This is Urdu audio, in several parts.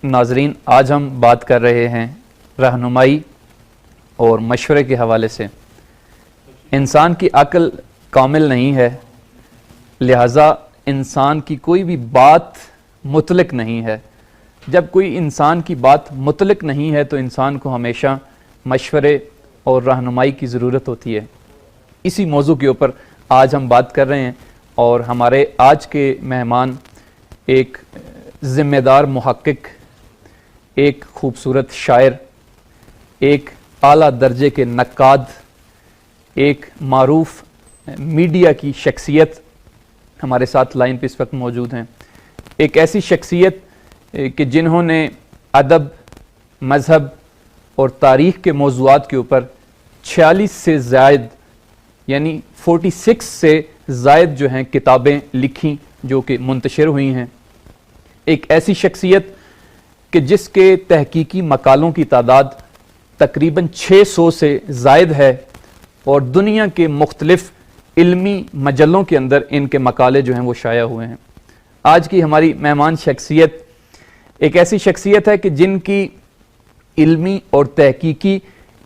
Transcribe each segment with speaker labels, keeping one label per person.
Speaker 1: ناظرین، آج ہم بات کر رہے ہیں رہنمائی اور مشورے کے حوالے سے۔ انسان کی عقل کامل نہیں ہے، لہٰذا انسان کی کوئی بھی بات مطلق نہیں ہے۔ جب کوئی انسان کی بات مطلق نہیں ہے تو انسان کو ہمیشہ مشورے اور رہنمائی کی ضرورت ہوتی ہے۔ اسی موضوع کے اوپر آج ہم بات کر رہے ہیں، اور ہمارے آج کے مہمان ایک ذمہ دار محقق، ایک خوبصورت شاعر، ایک اعلیٰ درجے کے نقاد، ایک معروف میڈیا کی شخصیت ہمارے ساتھ لائن پہ اس وقت موجود ہیں۔ ایک ایسی شخصیت کہ جنہوں نے ادب، مذہب اور تاریخ کے موضوعات کے اوپر 46 سے زائد یعنی 46 سے زائد جو ہیں کتابیں لکھیں جو کہ منتشر ہوئی ہیں۔ ایک ایسی شخصیت کہ جس کے تحقیقی مقالوں کی تعداد تقریباً 600 سے زائد ہے، اور دنیا کے مختلف علمی مجلوں کے اندر ان کے مقالے جو ہیں وہ شائع ہوئے ہیں۔ آج کی ہماری مہمان شخصیت ایک ایسی شخصیت ہے کہ جن کی علمی اور تحقیقی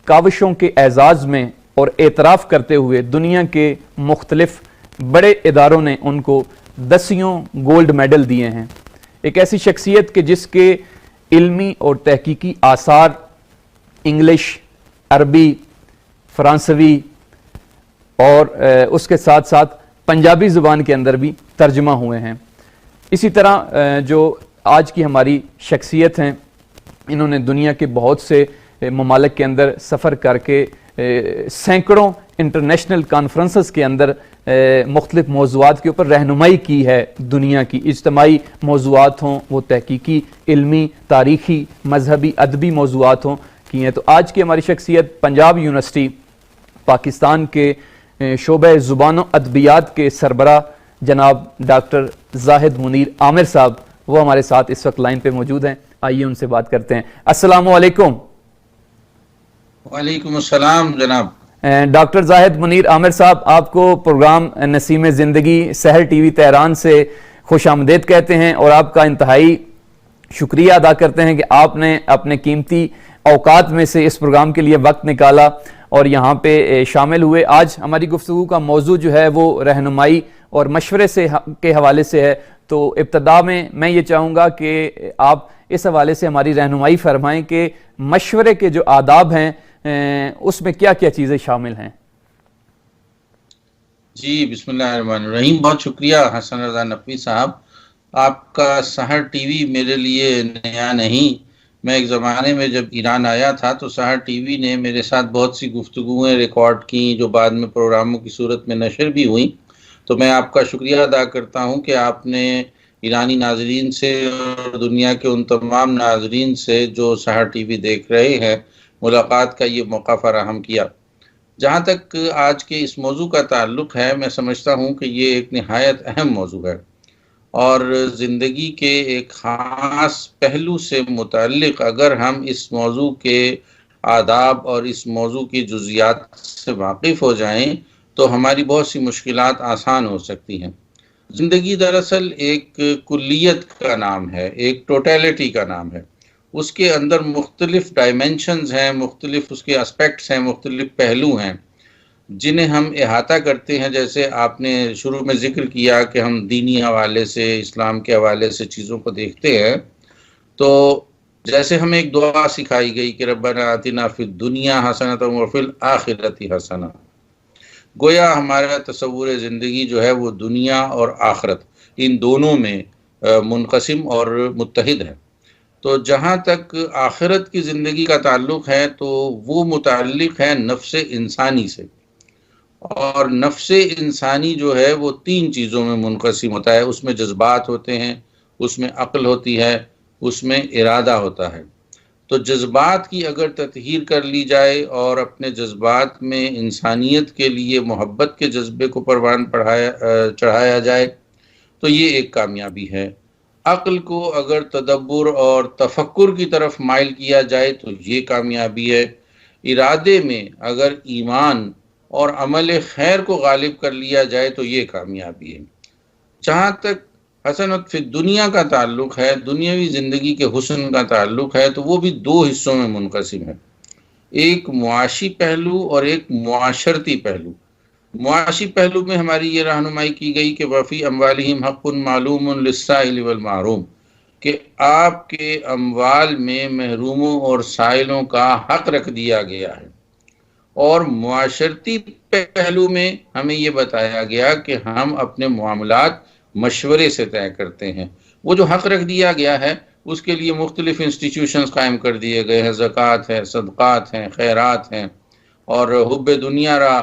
Speaker 1: کاوشوں کے اعزاز میں اور اعتراف کرتے ہوئے دنیا کے مختلف بڑے اداروں نے ان کو 10 گولڈ میڈل دیے ہیں۔ ایک ایسی شخصیت کہ جس کے علمی اور تحقیقی آثار انگلش، عربی، فرانسوی اور اس کے ساتھ ساتھ پنجابی زبان کے اندر بھی ترجمہ ہوئے ہیں۔ اسی طرح جو آج کی ہماری شخصیت ہیں، انہوں نے دنیا کے بہت سے ممالک کے اندر سفر کر کے سینکڑوں انٹرنیشنل کانفرنسز کے اندر مختلف موضوعات کے اوپر رہنمائی کی ہے۔ دنیا کی اجتماعی موضوعات ہوں، وہ تحقیقی، علمی، تاریخی، مذہبی، ادبی موضوعات ہوں، کی ہیں۔ تو آج کی ہماری شخصیت پنجاب یونیورسٹی پاکستان کے شعبہ زبان و ادبیات کے سربراہ جناب ڈاکٹر زاہد منیر عامر صاحب، وہ ہمارے ساتھ اس وقت لائن پہ موجود ہیں۔ آئیے ان سے بات کرتے ہیں۔ السلام علیکم۔
Speaker 2: وعلیکم السلام جناب۔
Speaker 1: ڈاکٹر زاہد منیر عامر صاحب، آپ کو پروگرام نسیم زندگی سحر ٹی وی تہران سے خوش آمدید کہتے ہیں، اور آپ کا انتہائی شکریہ ادا کرتے ہیں کہ آپ نے اپنے قیمتی اوقات میں سے اس پروگرام کے لیے وقت نکالا اور یہاں پہ شامل ہوئے۔ آج ہماری گفتگو کا موضوع جو ہے وہ رہنمائی اور مشورے کے حوالے سے ہے، تو ابتدا میں یہ چاہوں گا کہ آپ اس حوالے سے ہماری رہنمائی فرمائیں کہ مشورے کے جو آداب ہیں اس میں کیا کیا چیزیں شامل ہیں۔
Speaker 2: جی بسم اللہ الرحمن الرحیم۔ بہت شکریہ حسن رضا نقوی صاحب۔ آپ کا سحر ٹی وی میرے لیے نیا نہیں۔ میں ایک زمانے میں جب ایران آیا تھا تو سحر ٹی وی نے میرے ساتھ بہت سی گفتگویں ریکارڈ کی جو بعد میں پروگراموں کی صورت میں نشر بھی ہوئیں۔ تو میں آپ کا شکریہ ادا کرتا ہوں کہ آپ نے ایرانی ناظرین سے اور دنیا کے ان تمام ناظرین سے جو سحر ٹی وی دیکھ رہے ہیں ملاقات کا یہ موقع فراہم کیا۔ جہاں تک آج کے اس موضوع کا تعلق ہے، میں سمجھتا ہوں کہ یہ ایک نہایت اہم موضوع ہے اور زندگی کے ایک خاص پہلو سے متعلق اگر ہم اس موضوع کے آداب اور اس موضوع کی جزیات سے واقف ہو جائیں تو ہماری بہت سی مشکلات آسان ہو سکتی ہیں۔ زندگی دراصل ایک کلیت کا نام ہے، ایک ٹوٹیلٹی کا نام ہے۔ اس کے اندر مختلف ڈائمنشنز ہیں، مختلف اس کے اسپیکٹس ہیں، مختلف پہلو ہیں جنہیں ہم احاطہ کرتے ہیں۔ جیسے آپ نے شروع میں ذکر کیا کہ ہم دینی حوالے سے، اسلام کے حوالے سے چیزوں کو دیکھتے ہیں، تو جیسے ہمیں ایک دعا سکھائی گئی کہ ربنا آتنا فی الدنیا حسنۃ وفی الآخرۃ حسنہ، گویا ہمارا تصور زندگی جو ہے وہ دنیا اور آخرت ان دونوں میں منقسم اور متحد ہے۔ تو جہاں تک آخرت کی زندگی کا تعلق ہے تو وہ متعلق ہے نفس انسانی سے، اور نفس انسانی جو ہے وہ 3 چیزوں میں منقسم ہوتا ہے۔ اس میں جذبات ہوتے ہیں، اس میں عقل ہوتی ہے، اس میں ارادہ ہوتا ہے۔ تو جذبات کی اگر تطہیر کر لی جائے اور اپنے جذبات میں انسانیت کے لیے محبت کے جذبے کو پروان چڑھایا جائے تو یہ ایک کامیابی ہے۔ عقل کو اگر تدبر اور تفکر کی طرف مائل کیا جائے تو یہ کامیابی ہے۔ ارادے میں اگر ایمان اور عمل خیر کو غالب کر لیا جائے تو یہ کامیابی ہے۔ جہاں تک حسن فی دنیا کا تعلق ہے، دنیاوی زندگی کے حسن کا تعلق ہے، تو وہ بھی دو حصوں میں منقسم ہے، ایک معاشی پہلو اور ایک معاشرتی پہلو۔ معاشی پہلو میں ہماری یہ رہنمائی کی گئی کہ وفی اموالہم حق معلوم للسائل والمحروم، کہ آپ کے اموال میں محروموں اور سائلوں کا حق رکھ دیا گیا ہے۔ اور معاشرتی پہلو میں ہمیں یہ بتایا گیا کہ ہم اپنے معاملات مشورے سے طے کرتے ہیں۔ وہ جو حق رکھ دیا گیا ہے اس کے لیے مختلف انسٹیٹیوشنز قائم کر دیے گئے ہیں، زکوٰۃ ہے، صدقات ہیں، خیرات ہیں، اور حب دنیا را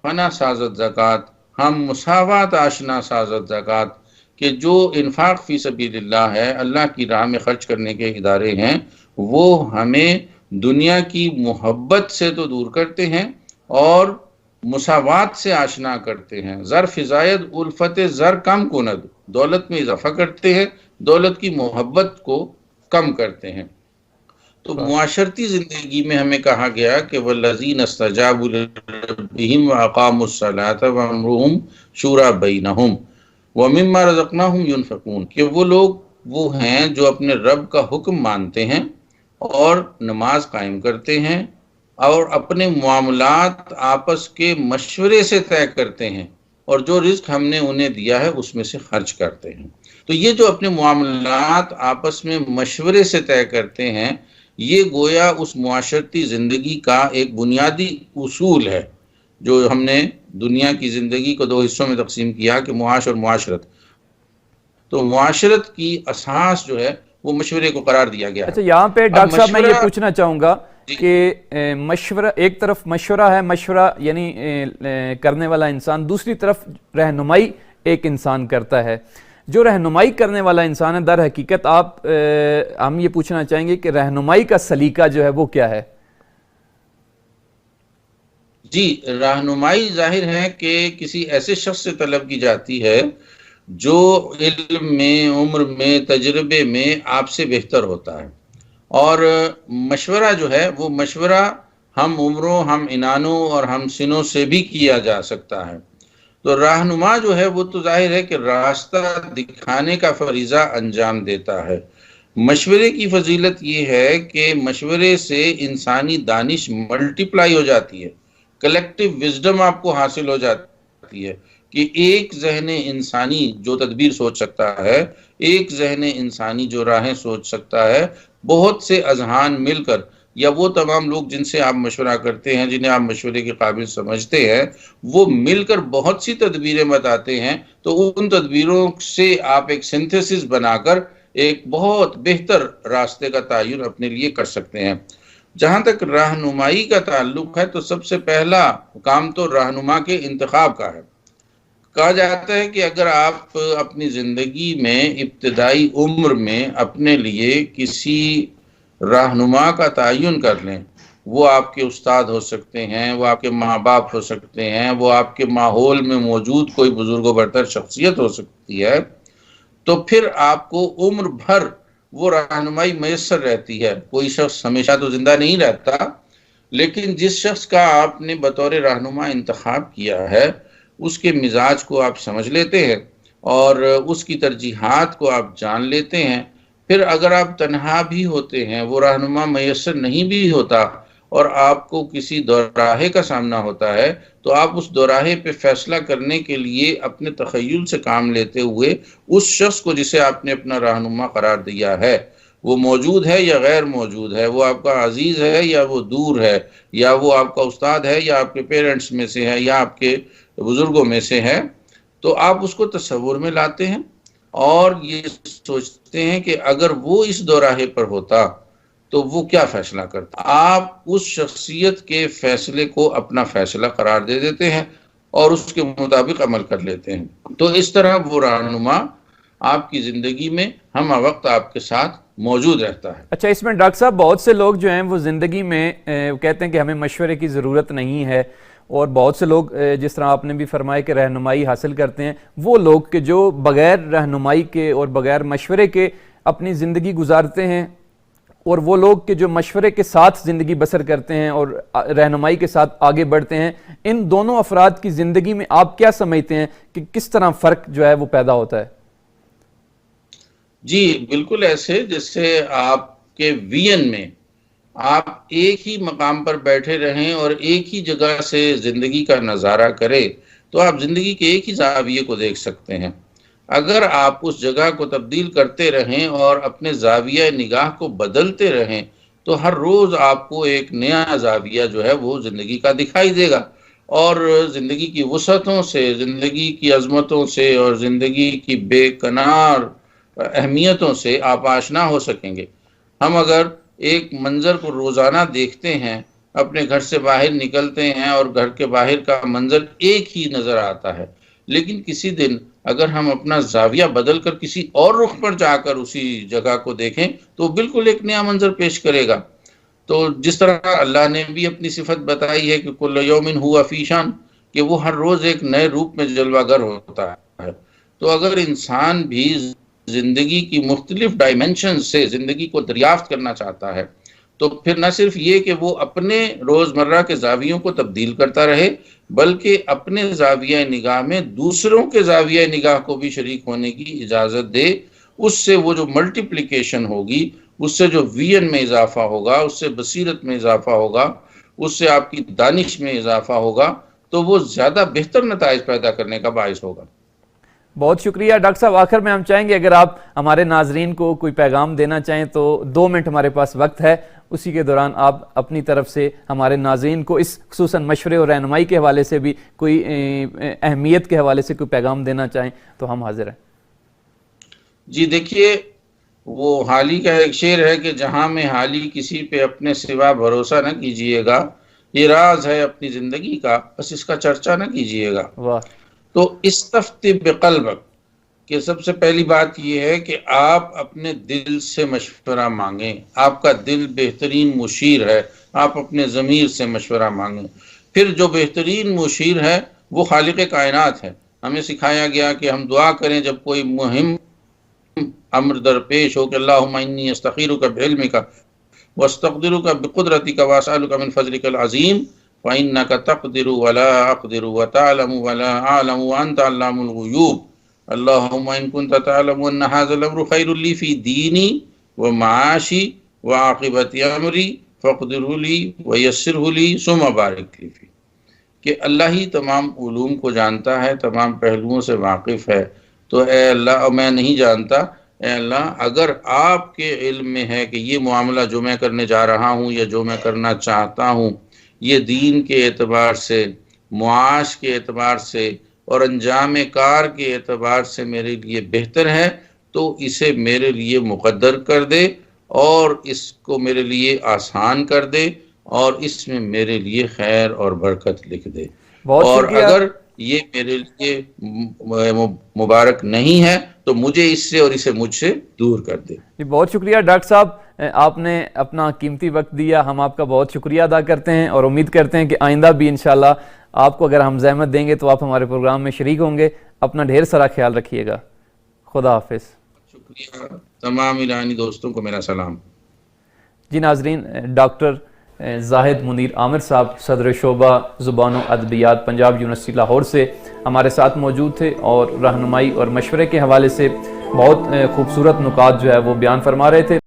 Speaker 2: فنا سازت زکوٰۃ، ہم مساوات آشنا سازت زکوٰۃ، کہ جو انفاق فی سبیل اللہ ہے، اللہ کی راہ میں خرچ کرنے کے ادارے ہیں، وہ ہمیں دنیا کی محبت سے تو دور کرتے ہیں اور مساوات سے آشنا کرتے ہیں۔ زر فزاید الفت زر کم کند، دولت میں اضافہ کرتے ہیں، دولت کی محبت کو کم کرتے ہیں۔ تو معاشرتی زندگی میں ہمیں کہا گیا کہ والذین استجابوا لربہم واقاموا الصلاۃ وامرهم شورى بینہم ومما رزقناہم ینفقون، کہ وہ لوگ وہ ہیں جو اپنے رب کا حکم مانتے ہیں اور نماز قائم کرتے ہیں اور اپنے معاملات آپس کے مشورے سے طے کرتے ہیں، اور جو رزق ہم نے انہیں دیا ہے اس میں سے خرچ کرتے ہیں۔ تو یہ جو اپنے معاملات آپس میں مشورے سے طے کرتے ہیں، یہ گویا اس معاشرتی زندگی کا ایک بنیادی اصول ہے، جو ہم نے دنیا کی زندگی کو دو حصوں میں تقسیم کیا کہ معاش اور معاشرت۔ تو معاشرت کی اساس جو ہے وہ مشورے کو قرار دیا گیا ہے۔
Speaker 1: اچھا، یہاں پہ ڈاکٹر صاحب میں یہ پوچھنا چاہوں گا کہ مشورہ، ایک طرف مشورہ ہے، مشورہ یعنی کرنے والا انسان، دوسری طرف رہنمائی ایک انسان کرتا ہے۔ جو رہنمائی کرنے والا انسان ہے، در حقیقت ہم یہ پوچھنا چاہیں گے کہ رہنمائی کا سلیقہ جو ہے وہ کیا ہے؟
Speaker 2: جی، رہنمائی ظاہر ہے کہ کسی ایسے شخص سے طلب کی جاتی ہے جو علم میں، عمر میں، تجربے میں آپ سے بہتر ہوتا ہے، اور مشورہ جو ہے وہ مشورہ ہم عمروں، ہم انانوں اور ہم سنوں سے بھی کیا جا سکتا ہے۔ تو رہنما جو ہے وہ تو ظاہر ہے کہ راستہ دکھانے کا فریضہ انجام دیتا ہے۔ مشورے کی فضیلت یہ ہے کہ مشورے سے انسانی دانش ملٹیپلائی ہو جاتی ہے، کلیکٹیو وزڈم آپ کو حاصل ہو جاتی ہے، کہ ایک ذہن انسانی جو تدبیر سوچ سکتا ہے، ایک ذہن انسانی جو راہیں سوچ سکتا ہے، بہت سے اذہان مل کر، یا وہ تمام لوگ جن سے آپ مشورہ کرتے ہیں، جنہیں آپ مشورے کے قابل سمجھتے ہیں، وہ مل کر بہت سی تدبیریں بتاتے ہیں، تو ان تدبیروں سے آپ ایک سنتھیسس بنا کر ایک بہت بہتر راستے کا تعین اپنے لیے کر سکتے ہیں۔ جہاں تک رہنمائی کا تعلق ہے تو سب سے پہلا کام تو رہنما کے انتخاب کا ہے۔ کہا جاتا ہے کہ اگر آپ اپنی زندگی میں ابتدائی عمر میں اپنے لیے کسی رہنما کا تعین کر لیں، وہ آپ کے استاد ہو سکتے ہیں، وہ آپ کے ماں باپ ہو سکتے ہیں، وہ آپ کے ماحول میں موجود کوئی بزرگ و برتر شخصیت ہو سکتی ہے، تو پھر آپ کو عمر بھر وہ رہنمائی میسر رہتی ہے۔ کوئی شخص ہمیشہ تو زندہ نہیں رہتا، لیکن جس شخص کا آپ نے بطور رہنما انتخاب کیا ہے، اس کے مزاج کو آپ سمجھ لیتے ہیں اور اس کی ترجیحات کو آپ جان لیتے ہیں۔ پھر اگر آپ تنہا بھی ہوتے ہیں، وہ رہنما میسر نہیں بھی ہوتا، اور آپ کو کسی دوراہے کا سامنا ہوتا ہے، تو آپ اس دوراہے پہ فیصلہ کرنے کے لیے اپنے تخیل سے کام لیتے ہوئے اس شخص کو جسے آپ نے اپنا رہنما قرار دیا ہے، وہ موجود ہے یا غیر موجود ہے، وہ آپ کا عزیز ہے یا وہ دور ہے، یا وہ آپ کا استاد ہے یا آپ کے پیرنٹس میں سے ہے یا آپ کے بزرگوں میں سے ہے، تو آپ اس کو تصور میں لاتے ہیں اور یہ سوچتے ہیں کہ اگر وہ اس دوراہے پر ہوتا تو وہ کیا فیصلہ کرتا۔ آپ اس شخصیت کے فیصلے کو اپنا فیصلہ قرار دے دیتے ہیں اور اس کے مطابق عمل کر لیتے ہیں۔ تو اس طرح وہ رہنما آپ کی زندگی میں ہم وقت آپ کے ساتھ موجود رہتا ہے۔
Speaker 1: اچھا، اس میں ڈاکٹر صاحب بہت سے لوگ جو ہیں وہ زندگی میں کہتے ہیں کہ ہمیں مشورے کی ضرورت نہیں ہے، اور بہت سے لوگ جس طرح آپ نے بھی فرمایا کہ رہنمائی حاصل کرتے ہیں، وہ لوگ کہ جو بغیر رہنمائی کے اور بغیر مشورے کے اپنی زندگی گزارتے ہیں، اور وہ لوگ کہ جو مشورے کے ساتھ زندگی بسر کرتے ہیں اور رہنمائی کے ساتھ آگے بڑھتے ہیں، ان دونوں افراد کی زندگی میں آپ کیا سمجھتے ہیں کہ کس طرح فرق جو ہے وہ پیدا ہوتا ہے؟
Speaker 2: جی بالکل ایسے جیسے آپ کے وی این میں آپ ایک ہی مقام پر بیٹھے رہیں اور ایک ہی جگہ سے زندگی کا نظارہ کریں تو آپ زندگی کے ایک ہی زاویے کو دیکھ سکتے ہیں۔ اگر آپ اس جگہ کو تبدیل کرتے رہیں اور اپنے زاویہ نگاہ کو بدلتے رہیں تو ہر روز آپ کو ایک نیا زاویہ جو ہے وہ زندگی کا دکھائی دے گا، اور زندگی کی وسعتوں سے، زندگی کی عظمتوں سے اور زندگی کی بے کنار اہمیتوں سے آپ آشنا ہو سکیں گے۔ ہم اگر ایک منظر کو روزانہ دیکھتے ہیں، اپنے گھر سے باہر نکلتے ہیں اور گھر کے باہر کا منظر ایک ہی نظر آتا ہے، لیکن کسی دن اگر ہم اپنا زاویہ بدل کر کسی اور رخ پر جا کر اسی جگہ کو دیکھیں تو بالکل ایک نیا منظر پیش کرے گا۔ تو جس طرح اللہ نے بھی اپنی صفت بتائی ہے کہ کل یوم ہوا فی شان، کہ وہ ہر روز ایک نئے روپ میں جلوہ گر ہوتا ہے، تو اگر انسان بھی زندگی کی مختلف ڈائمنشن سے زندگی کو دریافت کرنا چاہتا ہے تو پھر نہ صرف یہ کہ وہ اپنے روزمرہ کے زاویوں کو تبدیل کرتا رہے، بلکہ اپنے زاویہ نگاہ میں دوسروں کے زاویہ نگاہ کو بھی شریک ہونے کی اجازت دے۔ اس سے وہ جو ملٹیپلیکیشن ہوگی، اس سے جو وی این میں اضافہ ہوگا، اس سے بصیرت میں اضافہ ہوگا، اس سے آپ کی دانش میں اضافہ ہوگا، تو وہ زیادہ بہتر نتائج پیدا کرنے کا باعث ہوگا۔
Speaker 1: بہت شکریہ ڈاکٹر صاحب۔ آخر میں ہم چاہیں گے اگر آپ ہمارے ناظرین کو کوئی پیغام دینا چاہیں تو 2 منٹ ہمارے پاس وقت ہے، اسی کے دوران آپ اپنی طرف سے ہمارے ناظرین کو اس خصوصاً مشورے اور رہنمائی کے حوالے سے بھی کوئی اہمیت کے حوالے سے کوئی پیغام دینا چاہیں تو ہم حاضر ہیں۔
Speaker 2: جی دیکھیے، وہ حالی کا ایک شعر ہے کہ جہاں میں حالی کسی پہ اپنے سوا بھروسہ نہ کیجئے گا، یہ راز ہے اپنی زندگی کا، بس اس کا چرچا نہ کیجئے گا۔
Speaker 1: واہ۔
Speaker 2: تو استفتی بقلبک، کہ سب سے پہلی بات یہ ہے کہ آپ اپنے دل سے مشورہ مانگیں۔ آپ کا دل بہترین مشیر ہے، آپ اپنے ضمیر سے مشورہ مانگیں۔ پھر جو بہترین مشیر ہے وہ خالق کائنات ہے۔ ہمیں سکھایا گیا کہ ہم دعا کریں جب کوئی مہم امر درپیش ہو کہ اللہم انی استخیرک بعلمک واستقدرک بقدرتک واسألک من فضلک العظیم فإنک تقدر ولا اقدر وتعلم ولا اعلم وانت علام الغیوب اللہم ان کنت تعلم ان هذا الامر خیر لی فی دینی ومعاشی وعاقبت امری فاقدره لی ویسره لی ثم بارک لی فی، کہ اللہ ہی تمام علوم کو جانتا ہے، تمام پہلوؤں سے واقف ہے، تو اے اللہ میں نہیں جانتا، اے اللہ اگر آپ کے علم میں ہے کہ یہ معاملہ جو میں کرنے جا رہا ہوں یا جو میں کرنا چاہتا ہوں یہ دین کے اعتبار سے، معاش کے اعتبار سے اور انجام کار کے اعتبار سے میرے لیے بہتر ہے تو اسے میرے لیے مقدر کر دے اور اس کو میرے لیے آسان کر دے اور اس میں میرے لیے خیر اور برکت لکھ دے،
Speaker 1: بہت
Speaker 2: اور
Speaker 1: شکریہ۔
Speaker 2: اگر یہ میرے لیے مبارک نہیں ہے تو مجھے اس سے اور اسے مجھ سے دور کر دے۔
Speaker 1: جی بہت شکریہ ڈاکٹر صاحب، آپ نے اپنا قیمتی وقت دیا، ہم آپ کا بہت شکریہ ادا کرتے ہیں اور امید کرتے ہیں کہ آئندہ بھی انشاءاللہ آپ کو اگر ہم زحمت دیں گے تو آپ ہمارے پروگرام میں شریک ہوں گے۔ اپنا ڈھیر سارا خیال رکھیے گا۔ خدا حافظ۔
Speaker 2: شکریہ، تمام ایرانی دوستوں کو میرا سلام۔
Speaker 1: جی ناظرین، ڈاکٹر زاہد منیر عامر صاحب صدر شعبہ زبان و ادبیات پنجاب یونیورسٹی لاہور سے ہمارے ساتھ موجود تھے اور رہنمائی اور مشورے کے حوالے سے بہت خوبصورت نکات جو ہے وہ بیان فرما رہے تھے۔